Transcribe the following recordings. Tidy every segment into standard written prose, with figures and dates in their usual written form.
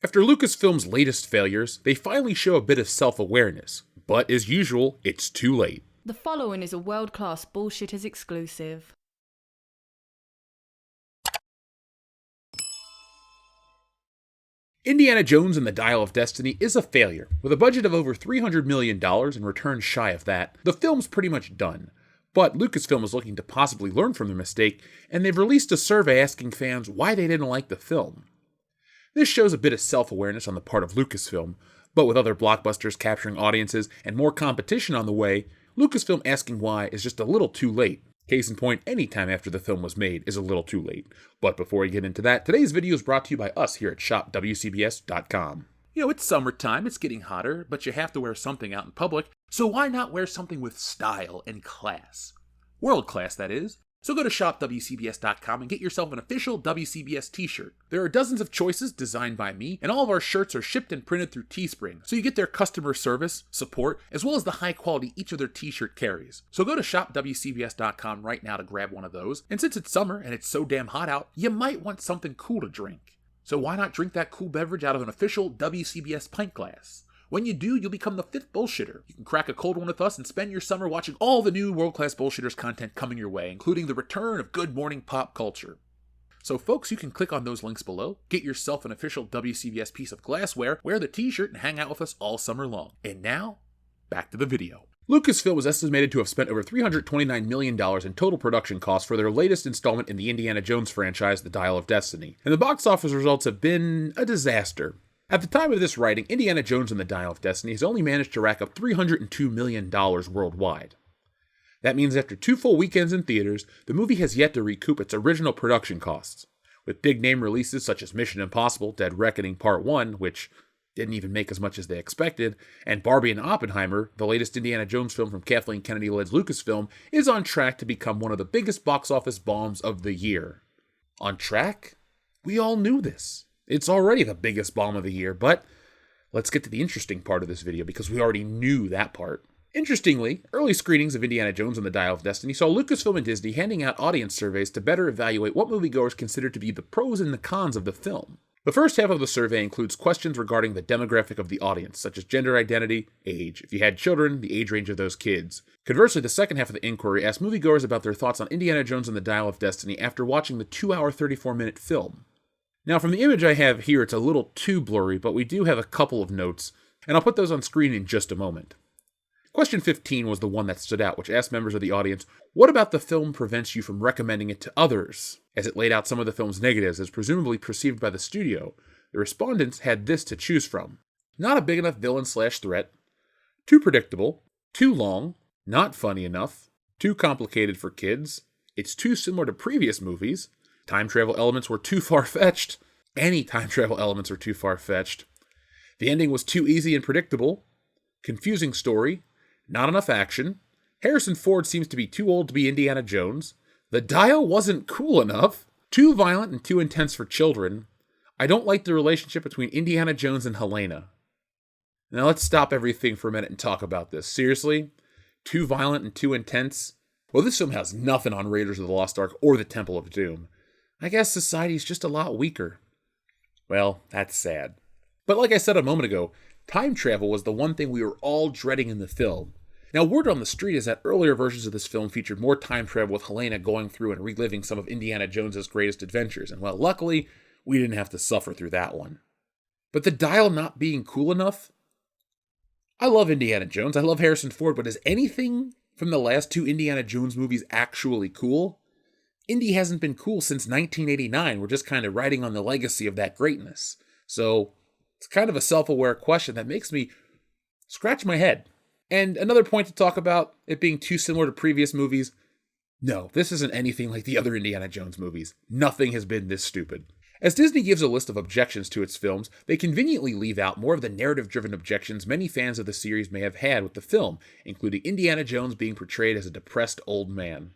After Lucasfilm's latest failures, they finally show a bit of self-awareness, but as usual, it's too late. The following is a world-class Bullshitters exclusive. Indiana Jones and the Dial of Destiny is a failure. With a budget of over $300 million and returns shy of that, the film's pretty much done. But Lucasfilm is looking to possibly learn from their mistake, and they've released a survey asking fans why they didn't like the film. This shows a bit of self-awareness on the part of Lucasfilm, but with other blockbusters capturing audiences and more competition on the way, Lucasfilm asking why is just a little too late. Case in point, any time after the film was made is a little too late. But before we get into that, today's video is brought to you by us here at shopwcbs.com. You know, it's summertime, it's getting hotter, but you have to wear something out in public, so why not wear something with style and class? World class, that is. So go to shopwcbs.com and get yourself an official WCBS t-shirt. There are dozens of choices designed by me, and all of our shirts are shipped and printed through Teespring, so you get their customer service, support, as well as the high quality each of their t-shirt carries. So go to shopwcbs.com right now to grab one of those, and since it's summer and it's so damn hot out, you might want something cool to drink. So why not drink that cool beverage out of an official WCBS pint glass? When you do, you'll become the fifth bullshitter. You can crack a cold one with us and spend your summer watching all the new world-class bullshitters content coming your way, including the return of Good Morning Pop Culture. So folks, you can click on those links below, get yourself an official WCBS piece of glassware, wear the t-shirt, and hang out with us all summer long. And now, back to the video. Lucasfilm was estimated to have spent over $329 million in total production costs for their latest installment in the Indiana Jones franchise, The Dial of Destiny, and the box office results have been a disaster. At the time of this writing, Indiana Jones and the Dial of Destiny has only managed to rack up $302 million worldwide. That means after 2 full weekends in theaters, the movie has yet to recoup its original production costs. With big-name releases such as Mission Impossible: Dead Reckoning Part 1, which didn't even make as much as they expected, and Barbie and Oppenheimer, the latest Indiana Jones film from Kathleen Kennedy-led Lucasfilm, is on track to become one of the biggest box office bombs of the year. On track? We all knew this. It's already the biggest bomb of the year, but let's get to the interesting part of this video because we already knew that part. Interestingly, early screenings of Indiana Jones and the Dial of Destiny saw Lucasfilm and Disney handing out audience surveys to better evaluate what moviegoers consider to be the pros and the cons of the film. The first half of the survey includes questions regarding the demographic of the audience, such as gender identity, age, if you had children, the age range of those kids. Conversely, the second half of the inquiry asked moviegoers about their thoughts on Indiana Jones and the Dial of Destiny after watching the 2-hour 34-minute film. Now, from the image I have here, it's a little too blurry, but we do have a couple of notes, and I'll put those on screen in just a moment. Question 15 was the one that stood out, which asked members of the audience, what about the film prevents you from recommending it to others? As it laid out some of the film's negatives as presumably perceived by the studio, the respondents had this to choose from. Not a big enough villain/threat, too predictable, too long, not funny enough, too complicated for kids, it's too similar to previous movies, time travel elements were too far-fetched. Any time travel elements are too far-fetched. The ending was too easy and predictable. Confusing story. Not enough action. Harrison Ford seems to be too old to be Indiana Jones. The Dial wasn't cool enough. Too violent and too intense for children. I don't like the relationship between Indiana Jones and Helena. Now let's stop everything for a minute and talk about this. Seriously? Too violent and too intense? Well, this film has nothing on Raiders of the Lost Ark or the Temple of Doom. I guess society's just a lot weaker. Well, that's sad. But like I said a moment ago, time travel was the one thing we were all dreading in the film. Now, word on the street is that earlier versions of this film featured more time travel with Helena going through and reliving some of Indiana Jones's greatest adventures, and well, luckily, we didn't have to suffer through that one. But the Dial not being cool enough? I love Indiana Jones, I love Harrison Ford, but is anything from the last 2 Indiana Jones movies actually cool? Indy hasn't been cool since 1989. We're just kind of riding on the legacy of that greatness. So it's kind of a self-aware question that makes me scratch my head. And another point to talk about, it being too similar to previous movies. No, this isn't anything like the other Indiana Jones movies. Nothing has been this stupid. As Disney gives a list of objections to its films, they conveniently leave out more of the narrative-driven objections many fans of the series may have had with the film, including Indiana Jones being portrayed as a depressed old man.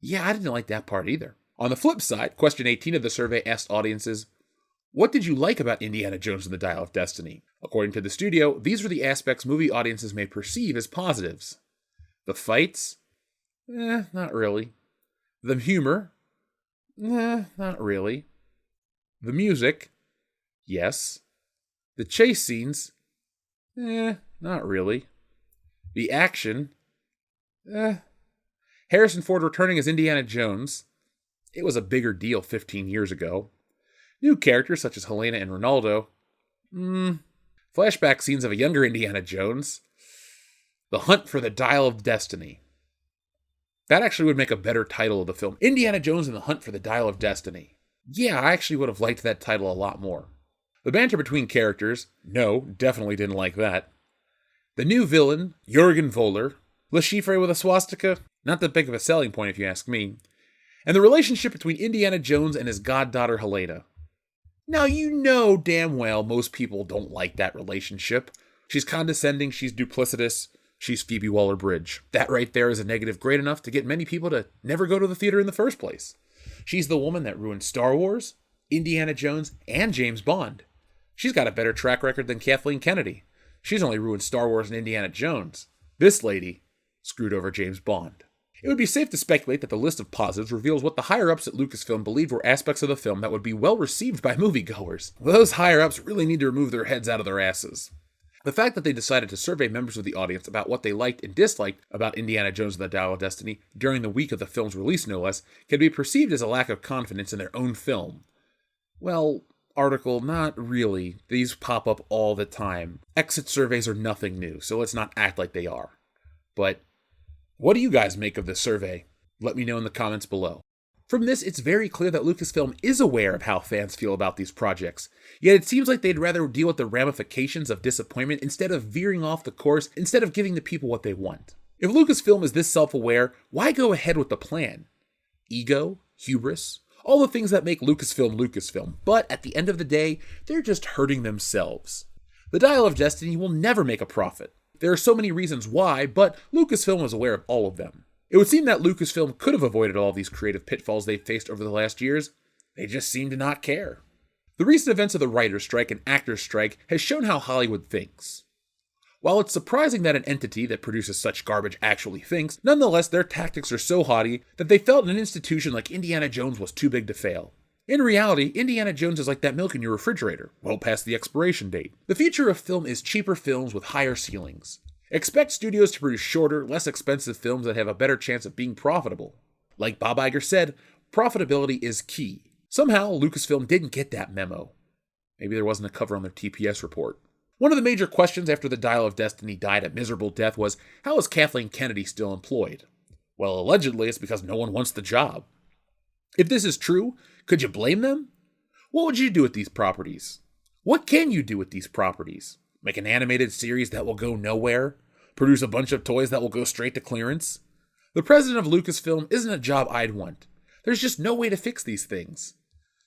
Yeah, I didn't like that part either. On the flip side, question 18 of the survey asked audiences, what did you like about Indiana Jones and the Dial of Destiny? According to the studio, these were the aspects movie audiences may perceive as positives. The fights? Not really. The humor? Not really. The music? Yes. The chase scenes? Not really. The action? Harrison Ford returning as Indiana Jones? It was a bigger deal 15 years ago. New characters such as Helena and Ronaldo? Flashback scenes of a younger Indiana Jones? The Hunt for the Dial of Destiny. That actually would make a better title of the film. Indiana Jones and the Hunt for the Dial of Destiny. Yeah, I actually would have liked that title a lot more. The banter between characters? No, definitely didn't like that. The new villain, Jurgen Voller. Le Chiffre with a swastika? Not that big of a selling point if you ask me. And the relationship between Indiana Jones and his goddaughter Helena. Now you know damn well most people don't like that relationship. She's condescending, she's duplicitous, she's Phoebe Waller-Bridge. That right there is a negative great enough to get many people to never go to the theater in the first place. She's the woman that ruined Star Wars, Indiana Jones, and James Bond. She's got a better track record than Kathleen Kennedy. She's only ruined Star Wars and Indiana Jones. This lady screwed over James Bond. It would be safe to speculate that the list of positives reveals what the higher-ups at Lucasfilm believed were aspects of the film that would be well received by moviegoers. Those higher-ups really need to remove their heads out of their asses. The fact that they decided to survey members of the audience about what they liked and disliked about Indiana Jones and the Dial of Destiny during the week of the film's release, no less, can be perceived as a lack of confidence in their own film. Well, article, not really. These pop up all the time. Exit surveys are nothing new, so let's not act like they are. But what do you guys make of this survey? Let me know in the comments below. From this, it's very clear that Lucasfilm is aware of how fans feel about these projects, yet it seems like they'd rather deal with the ramifications of disappointment instead of veering off the course, instead of giving the people what they want. If Lucasfilm is this self-aware, why go ahead with the plan? Ego? Hubris? All the things that make Lucasfilm Lucasfilm, but at the end of the day, they're just hurting themselves. The Dial of Destiny will never make a profit. There are so many reasons why, but Lucasfilm was aware of all of them. It would seem that Lucasfilm could have avoided all of these creative pitfalls they've faced over the last years. They just seem to not care. The recent events of the writer's strike and actor's strike has shown how Hollywood thinks. While it's surprising that an entity that produces such garbage actually thinks, nonetheless their tactics are so haughty that they felt an institution like Indiana Jones was too big to fail. In reality, Indiana Jones is like that milk in your refrigerator, well past the expiration date. The future of film is cheaper films with higher ceilings. Expect studios to produce shorter, less expensive films that have a better chance of being profitable. Like Bob Iger said, profitability is key. Somehow, Lucasfilm didn't get that memo. Maybe there wasn't a cover on their TPS report. One of the major questions after the Dial of Destiny died a miserable death was, how is Kathleen Kennedy still employed? Well, allegedly it's because no one wants the job. If this is true, could you blame them? What would you do with these properties? What can you do with these properties? Make an animated series that will go nowhere? Produce a bunch of toys that will go straight to clearance? The president of Lucasfilm isn't a job I'd want. There's just no way to fix these things.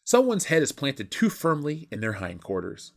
Someone's head is planted too firmly in their hindquarters.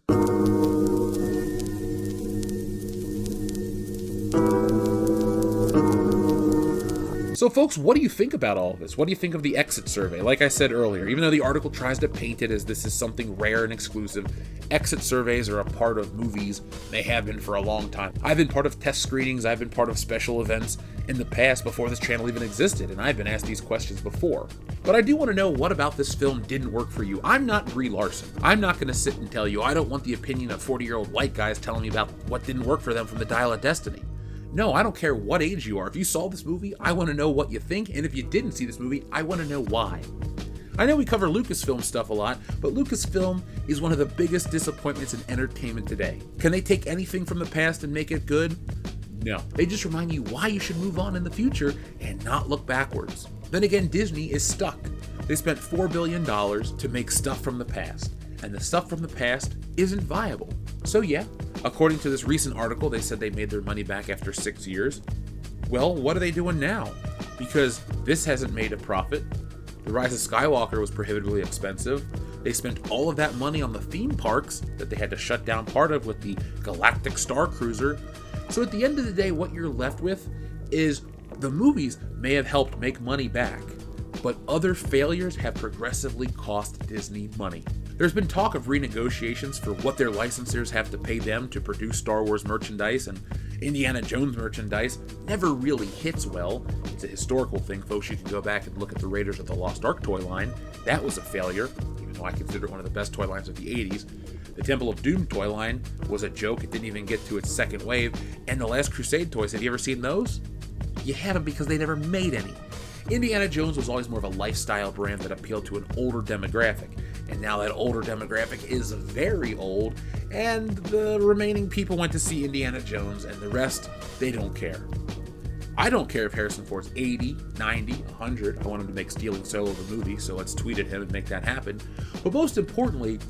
So folks, what do you think about all of this? What do you think of the exit survey? Like I said earlier, even though the article tries to paint it as this is something rare and exclusive, exit surveys are a part of movies. They have been for a long time. I've been part of test screenings, I've been part of special events in the past before this channel even existed, and I've been asked these questions before. But I do want to know what about this film didn't work for you. I'm not Brie Larson. I'm not going to sit and tell you. I don't want the opinion of 40-year-old white guys telling me about what didn't work for them from the Dial of Destiny. No, I don't care what age you are. If you saw this movie, I want to know what you think, and if you didn't see this movie, I want to know why. I know we cover Lucasfilm stuff a lot, but Lucasfilm is one of the biggest disappointments in entertainment today. Can they take anything from the past and make it good? No. They just remind you why you should move on in the future and not look backwards. Then again, Disney is stuck. They spent $4 billion to make stuff from the past, and the stuff from the past isn't viable. So yeah, according to this recent article, they said they made their money back after 6 years. Well, what are they doing now? Because this hasn't made a profit. The Rise of Skywalker was prohibitively expensive. They spent all of that money on the theme parks that they had to shut down part of with the Galactic Star Cruiser. So at the end of the day, what you're left with is the movies may have helped make money back, but other failures have progressively cost Disney money. There's been talk of renegotiations for what their licensors have to pay them to produce Star Wars merchandise, and Indiana Jones merchandise never really hits well. It's a historical thing, folks. You can go back and look at the Raiders of the Lost Ark toy line. That was a failure, even though I consider it one of the best toy lines of the 80s. The Temple of Doom toy line was a joke. It didn't even get to its second wave. And the Last Crusade toys, have you ever seen those? You haven't, because they never made any. Indiana Jones was always more of a lifestyle brand that appealed to an older demographic. And now that older demographic is very old, and the remaining people went to see Indiana Jones, and the rest, they don't care. I don't care if Harrison Ford's 80, 90, 100. I want him to make Stealing Solo the movie, so let's tweet at him and make that happen. But most importantly,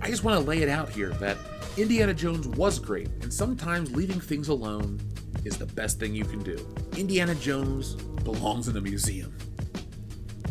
I just want to lay it out here that Indiana Jones was great, and sometimes leaving things alone is the best thing you can do. Indiana Jones belongs in a museum.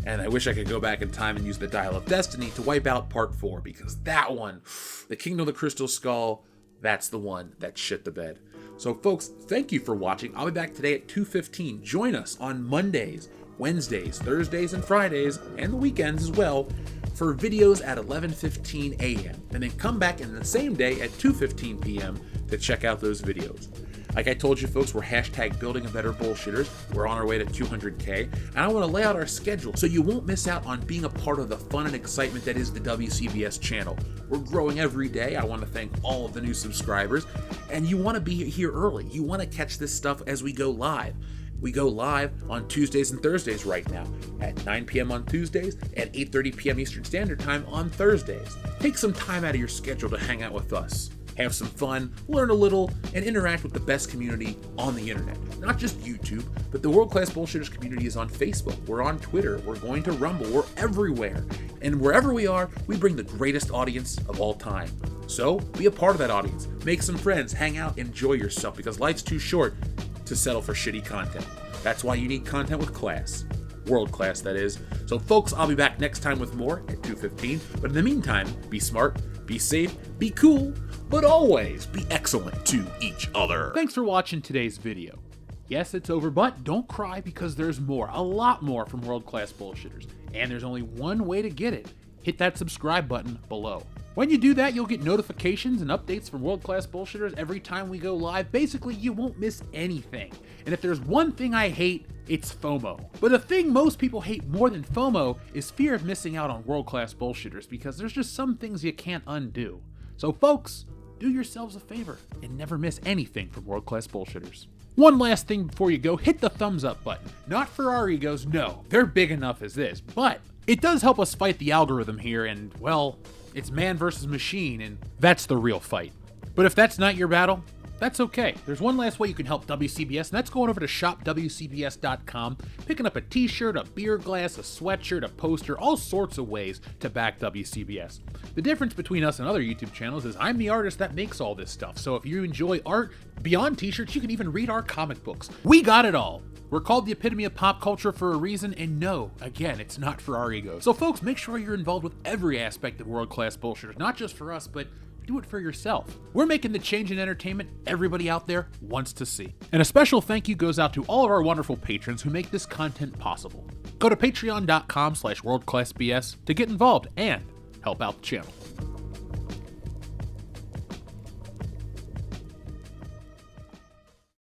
And I wish I could go back in time and use the Dial of Destiny to wipe out Part 4, because that one, the Kingdom of the Crystal Skull, that's the one that shit the bed. So folks, thank you for watching. I'll be back today at 2:15. Join us on Mondays, Wednesdays, Thursdays, and Fridays, and the weekends as well, for videos at 11:15 a.m. And then come back in the same day at 2:15 p.m. to check out those videos. Like I told you folks, we're hashtag building a better bullshitters. We're on our way to 200K, and I want to lay out our schedule so you won't miss out on being a part of the fun and excitement that is the WCBS channel. We're growing every day. I want to thank all of the new subscribers, and you want to be here early. You want to catch this stuff as we go live. We go live on Tuesdays and Thursdays right now, at 9 p.m. on Tuesdays, at 8:30 p.m. Eastern Standard Time on Thursdays. Take some time out of your schedule to hang out with us. Have some fun, learn a little, and interact with the best community on the internet. Not just YouTube, but the World Class Bullshitters community is on Facebook. We're on Twitter. We're going to Rumble. We're everywhere. And wherever we are, we bring the greatest audience of all time. So be a part of that audience. Make some friends. Hang out. Enjoy yourself, because life's too short to settle for shitty content. That's why you need content with class. World class, that is. So folks, I'll be back next time with more at 2:15. But in the meantime, be smart, be safe, be cool, but always be excellent to each other. Thanks for watching today's video. Yes, it's over, but don't cry, because there's more, a lot more from World Class Bullshitters. And there's only one way to get it. Hit that subscribe button below. When you do that, you'll get notifications and updates from World Class Bullshitters every time we go live. Basically, you won't miss anything. And if there's one thing I hate, it's FOMO. But the thing most people hate more than FOMO is fear of missing out on World Class Bullshitters, because there's just some things you can't undo. So folks, do yourselves a favor and never miss anything from World Class Bullshitters. One last thing before you go, hit the thumbs up button. Not for our egos, no, they're big enough as this, but it does help us fight the algorithm here, and well, it's man versus machine, and that's the real fight. But if that's not your battle, that's okay. There's one last way you can help WCBS, and that's going over to shopwcbs.com, picking up a t-shirt, a beer glass, a sweatshirt, a poster, all sorts of ways to back WCBS. The difference between us and other YouTube channels is I'm the artist that makes all this stuff, so if you enjoy art beyond t-shirts, you can even read our comic books. We got it all. We're called the epitome of pop culture for a reason, and no, again, it's not for our egos. So folks, make sure you're involved with every aspect of World Class Bullshitters, not just for us, but do it for yourself. We're making the change in entertainment everybody out there wants to see. And a special thank you goes out to all of our wonderful patrons who make this content possible. Go to patreon.com/worldclassbs to get involved and help out the channel.